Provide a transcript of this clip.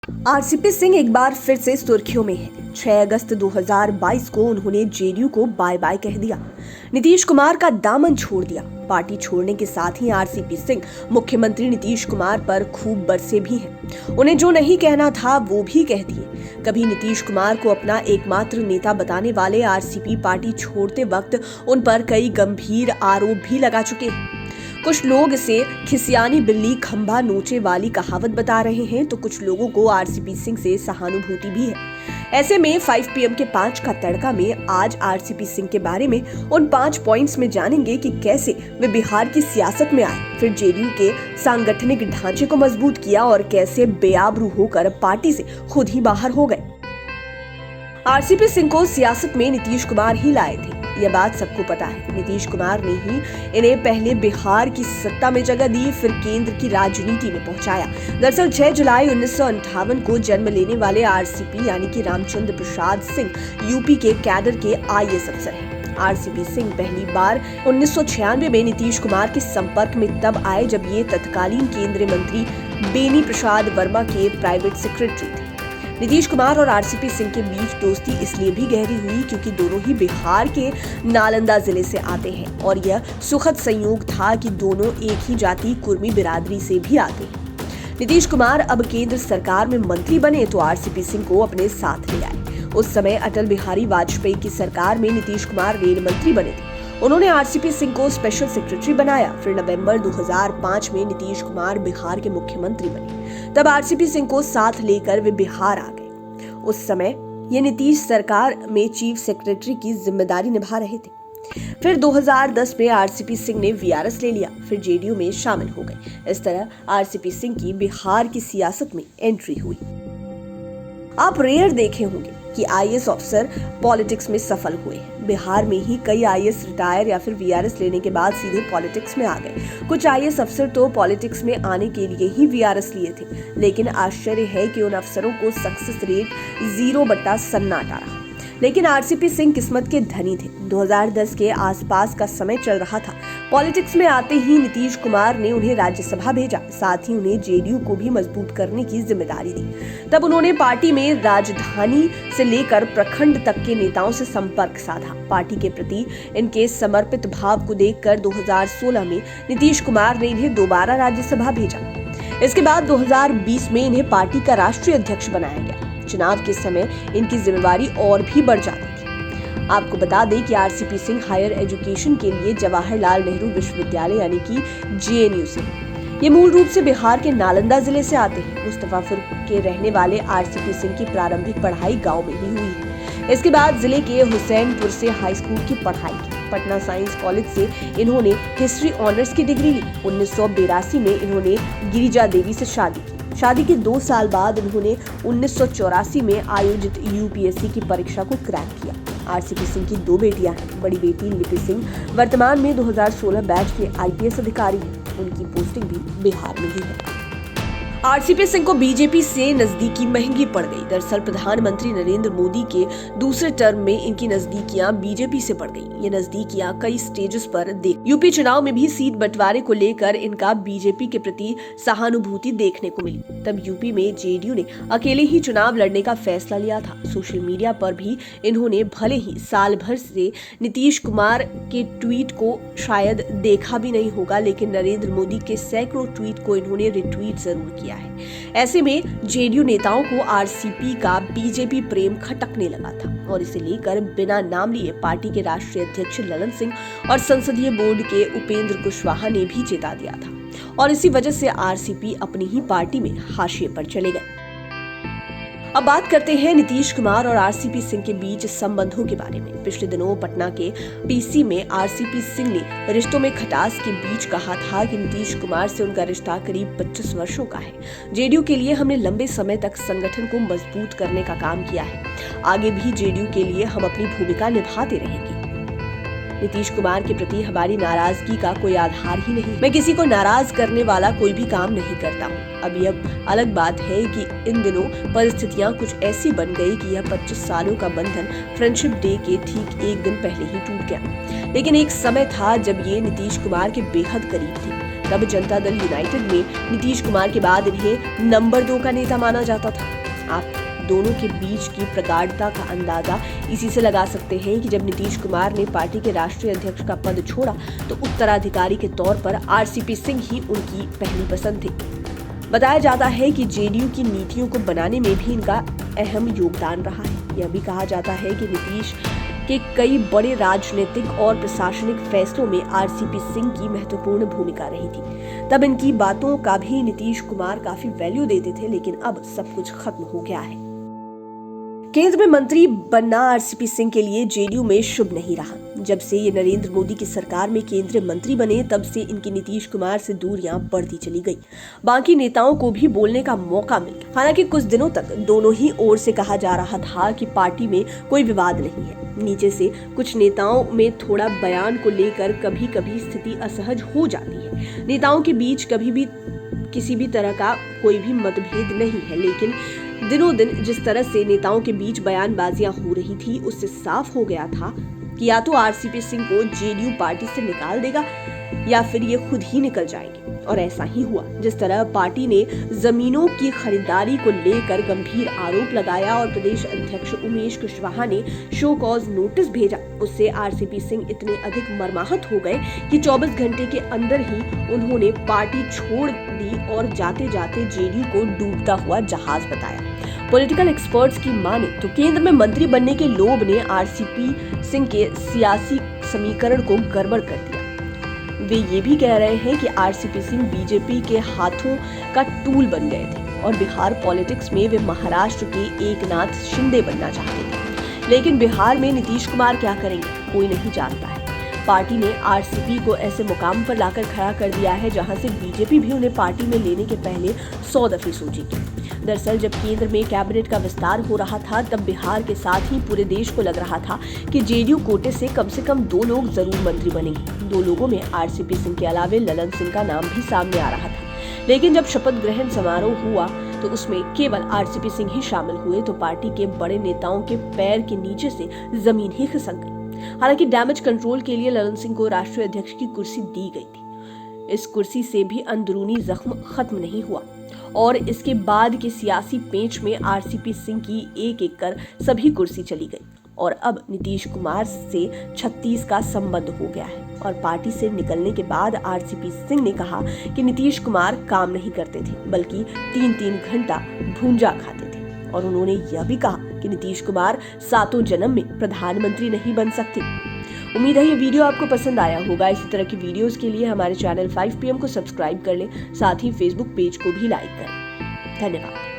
RCP Singh एक बार फिर से सुर्खियों में है। 6 अगस्त 2022 को उन्होंने जेडीयू को बाय बाय कह दिया, नीतीश कुमार का दामन छोड़ दिया। पार्टी छोड़ने के साथ ही आरसीपी सिंह मुख्यमंत्री नीतीश कुमार पर खूब बरसे भी हैं। उन्हें जो नहीं कहना था वो भी कह दिए। कभी नीतीश कुमार को अपना एकमात्र नेता बताने वाले आरसीपी पार्टी छोड़ते वक्त उन पर कई गंभीर आरोप भी लगा चुके हैं। कुछ लोग इसे खिसियानी बिल्ली खंभा नोचे वाली कहावत बता रहे हैं, तो कुछ लोगों को आरसीपी सिंह से सहानुभूति भी है। ऐसे में 5 PM के 5 का तड़का में आज आरसीपी सिंह के बारे में उन 5 पॉइंट्स में जानेंगे कि कैसे वे बिहार की सियासत में आए, फिर जेडीयू के सांगठनिक ढांचे को मजबूत किया और कैसे बेआबरू होकर पार्टी से खुद ही बाहर हो गए। आरसीपी सिंह को सियासत में नीतीश कुमार ही लाए थे, यह बात सबको पता है। नीतीश कुमार ने ही इन्हें पहले बिहार की सत्ता में जगह दी, फिर केंद्र की राजनीति में पहुंचाया। दरअसल 6 जुलाई 1958 को जन्म लेने वाले आरसीपी यानी कि रामचंद्र प्रसाद सिंह यूपी के कैडर के आईएएस अफसर हैं। आरसीपी सिंह पहली बार 1996 में नीतीश कुमार के संपर्क में तब आए जब ये तत्कालीन केंद्रीय मंत्री बेनी प्रसाद वर्मा के प्राइवेट सेक्रेटरी थे। नीतीश कुमार और आरसीपी सिंह के बीच दोस्ती इसलिए भी गहरी हुई क्योंकि दोनों ही बिहार के नालंदा जिले से आते हैं और यह सुखद संयोग था कि दोनों एक ही जाति कुर्मी बिरादरी से भी आते हैं। नीतीश कुमार अब केंद्र सरकार में मंत्री बने तो आरसीपी सिंह को अपने साथ ले आए। उस समय अटल बिहारी वाजपेयी की सरकार में नीतीश कुमार रेल मंत्री बने थे। उन्होंने आरसीपी सिंह को स्पेशल सेक्रेटरी बनाया। फिर नवंबर 2005 में नीतीश कुमार बिहार के मुख्यमंत्री बने। तब आरसीपी सिंह को साथ लेकर वे बिहार आ गए। उस समय ये नीतीश सरकार में चीफ सेक्रेटरी की जिम्मेदारी निभा रहे थे। फिर 2010 में आरसीपी सिंह ने वीआरएस ले लिया, फिर जेडीयू में शामिल हो गए। इस तरह आरसीपी सिंह की बिहार की सियासत में एंट्री हुई। आप रेयर देखे होंगे कि आईएएस अफसर पॉलिटिक्स में सफल हुए। बिहार में ही कई आईएएस रिटायर या फिर वीआरएस लेने के बाद सीधे पॉलिटिक्स में आ गए। कुछ आईएएस अफसर तो पॉलिटिक्स में आने के लिए ही वीआरएस लिए थे, लेकिन आश्चर्य है कि उन अफसरों को सक्सेस रेट 0 बटा सन्नाटा रहा। लेकिन आरसीपी सिंह किस्मत के धनी थे। 2010 के आसपास का समय चल रहा था। पॉलिटिक्स में आते ही नीतीश कुमार ने उन्हें राज्यसभा भेजा, साथ ही उन्हें जेडीयू को भी मजबूत करने की जिम्मेदारी दी। तब उन्होंने पार्टी में राजधानी से लेकर प्रखंड तक के नेताओं से संपर्क साधा। पार्टी के प्रति इनके समर्पित भाव को देखकर 2016 में नीतीश कुमार ने इन्हें दोबारा राज्यसभा भेजा। इसके बाद 2020 में इन्हें पार्टी का राष्ट्रीय अध्यक्ष बनाया गया। चुनाव के समय इनकी जिम्मेवारी और भी बढ़ जाती थी। आपको बता दें कि आरसीपी सिंह हायर एजुकेशन के लिए जवाहरलाल नेहरू विश्वविद्यालय यानी कि जेएनयू से, ये मूल रूप से बिहार के नालंदा जिले से आते हैं। मुस्तफापुर के रहने वाले आरसीपी सिंह की प्रारंभिक पढ़ाई गांव में ही हुई है। इसके बाद जिले के हुसैनपुर से हाई स्कूल की पढ़ाई की। पटना साइंस कॉलेज से इन्होंने हिस्ट्री ऑनर्स की डिग्री ली। 1982 में इन्होंने गिरिजा देवी से शादी की। शादी के 2 साल बाद उन्होंने 1984 में आयोजित यूपीएससी की परीक्षा को क्रैक किया। आरसीपी सिंह की 2 बेटियां हैं। बड़ी बेटी लिपि सिंह वर्तमान में 2016 बैच के आईपीएस अधिकारी हैं। उनकी पोस्टिंग भी बिहार में ही है। आरसीपी सिंह को बीजेपी से नजदीकी महंगी पड़ गई। दरअसल प्रधानमंत्री नरेंद्र मोदी के दूसरे टर्म में इनकी नजदीकियां बीजेपी से पड़ गई। ये नजदीकियां कई स्टेजेस पर यूपी चुनाव में भी सीट बंटवारे को लेकर इनका बीजेपी के प्रति सहानुभूति देखने को मिली। तब यूपी में जेडीयू ने अकेले ही चुनाव लड़ने का फैसला लिया था। सोशल मीडिया पर भी इन्होंने भले ही साल भर से नीतीश कुमार के ट्वीट को शायद देखा भी नहीं होगा, लेकिन नरेंद्र मोदी के सैकड़ों ट्वीट को इन्होंने रिट्वीट जरूर किया है। ऐसे में जेडीयू नेताओं को आरसीपी का बीजेपी प्रेम खटकने लगा था और इसे लेकर बिना नाम लिए पार्टी के राष्ट्रीय अध्यक्ष ललन सिंह और संसदीय बोर्ड के उपेंद्र कुशवाहा ने भी चेता दिया था और इसी वजह से आरसीपी अपनी ही पार्टी में हाशिए पर चले गए। अब बात करते हैं नीतीश कुमार और आरसीपी सिंह के बीच संबंधों के बारे में। पिछले दिनों पटना के पीसी में आरसीपी सिंह ने रिश्तों में खटास के बीच कहा था कि नीतीश कुमार से उनका रिश्ता करीब 25 वर्षों का है। जेडीयू के लिए हमने लंबे समय तक संगठन को मजबूत करने का काम किया है। आगे भी जेडीयू के लिए हम अपनी भूमिका निभाते रहेंगे। नीतीश कुमार के प्रति हमारी नाराजगी का कोई आधार ही नहीं। मैं किसी को नाराज करने वाला कोई भी काम नहीं करता हूँ। अब यह अलग बात है कि इन दिनों परिस्थितियां कुछ ऐसी बन गई कि यह 25 सालों का बंधन फ्रेंडशिप डे के ठीक एक दिन पहले ही टूट गया। लेकिन एक समय था जब ये नीतीश कुमार के बेहद करीब थे। तब जनता दल यूनाइटेड में नीतीश कुमार के बाद इन्हें नंबर 2 का नेता माना जाता था। आप दोनों के बीच की प्रगाढ़ता का अंदाजा इसी से लगा सकते हैं कि जब नीतीश कुमार ने पार्टी के राष्ट्रीय अध्यक्ष का पद छोड़ा तो उत्तराधिकारी के तौर पर आरसीपी सिंह ही उनकी पहली पसंद थे। बताया जाता है कि जेडीयू की नीतियों को बनाने में भी इनका अहम योगदान रहा है। यह भी कहा जाता है कि नीतीश के कई बड़े राजनीतिक और प्रशासनिक फैसलों में आरसीपी सिंह की महत्वपूर्ण भूमिका रही थी। तब इनकी बातों का भी नीतीश कुमार काफी वैल्यू देते थे, लेकिन अब सब कुछ खत्म हो गया है। केंद्र में मंत्री बनना आरसीपी सिंह के लिए जेडीयू में शुभ नहीं रहा। जब से ये नरेंद्र मोदी की सरकार में केंद्रीय मंत्री बने तब से इनकी नीतीश कुमार से दूरियां बढ़ती चली गई। बाकी नेताओं को भी बोलने का मौका मिला। हालांकि कुछ दिनों तक दोनों ही ओर से कहा जा रहा था कि पार्टी में कोई विवाद नहीं है। नीचे से कुछ नेताओं में थोड़ा बयान को लेकर कभी कभी स्थिति असहज हो जाती है। नेताओं के बीच कभी भी किसी भी तरह का कोई भी मतभेद नहीं है, लेकिन दिनों दिन जिस तरह से नेताओं के बीच बयानबाजियां हो रही थी उससे साफ हो गया था कि या तो आरसीपी सिंह को जेडीयू पार्टी से निकाल देगा या फिर ये खुद ही निकल जाएंगे। और ऐसा ही हुआ। जिस तरह पार्टी ने जमीनों की खरीदारी को लेकर गंभीर आरोप लगाया और प्रदेश अध्यक्ष उमेश कुशवाहा ने शो कॉज नोटिस भेजा, उससे आरसीपी सिंह इतने अधिक मर्माहत हो गए कि 24 घंटे के अंदर ही उन्होंने पार्टी छोड़ दी और जाते जाते जेडीयू को डूबता हुआ जहाज बताया। पॉलिटिकल एक्सपर्ट्स की माने तो केंद्र में मंत्री बनने के लोभ ने आरसीपी सिंह के सियासी समीकरण को गड़बड़ कर दिया। वे ये भी कह रहे हैं कि आरसीपी सिंह बीजेपी के हाथों का टूल बन गए थे और बिहार पॉलिटिक्स में वे महाराष्ट्र के एकनाथ शिंदे बनना चाहते थे। लेकिन बिहार में नीतीश कुमार क्या करेंगे कोई नहीं जानता है। पार्टी ने आरसीपी को ऐसे मुकाम पर लाकर खड़ा कर दिया है जहां से बीजेपी भी उन्हें पार्टी में लेने के पहले 100 दफे सोचेगी। दरअसल जब केंद्र में कैबिनेट का विस्तार हो रहा था तब बिहार के साथ ही पूरे देश को लग रहा था कि जेडीयू कोटे से कम 2 लोग जरूर मंत्री बनेंगे। 2 लोगों में आरसीपी सिंह के अलावे ललन सिंह का नाम भी सामने आ रहा था। लेकिन जब शपथ ग्रहण समारोह हुआ तो उसमें केवल आरसीपी सिंह ही शामिल हुए तो पार्टी के बड़े नेताओं के पैर के नीचे से जमीन ही खिसक गई। हालांकि डैमेज कंट्रोल के लिए ललन सिंह को राष्ट्रीय अध्यक्ष की कुर्सी दी गई थी। इस कुर्सी से भी अंदरूनी जख्म खत्म नहीं हुआ और इसके बाद के सियासी पेंच में आरसीपी सिंह की एक कर सभी कुर्सी चली गई और अब नीतीश कुमार से 36 का संबंध हो गया है। और पार्टी से निकलने के बाद आरसीपी सिंह ने कहा कि नीतीश कुमार काम नहीं करते थे बल्कि 3-3 घंटा भूंजा खाते थे। और उन्होंने यह भी कहा कि नीतीश कुमार 7 जन्म में प्रधानमंत्री नहीं बन सकते। उम्मीद है ये वीडियो आपको पसंद आया होगा। इसी तरह की वीडियोस के लिए हमारे चैनल 5 PM को सब्सक्राइब कर लें, साथ ही फेसबुक पेज को भी लाइक करें। धन्यवाद।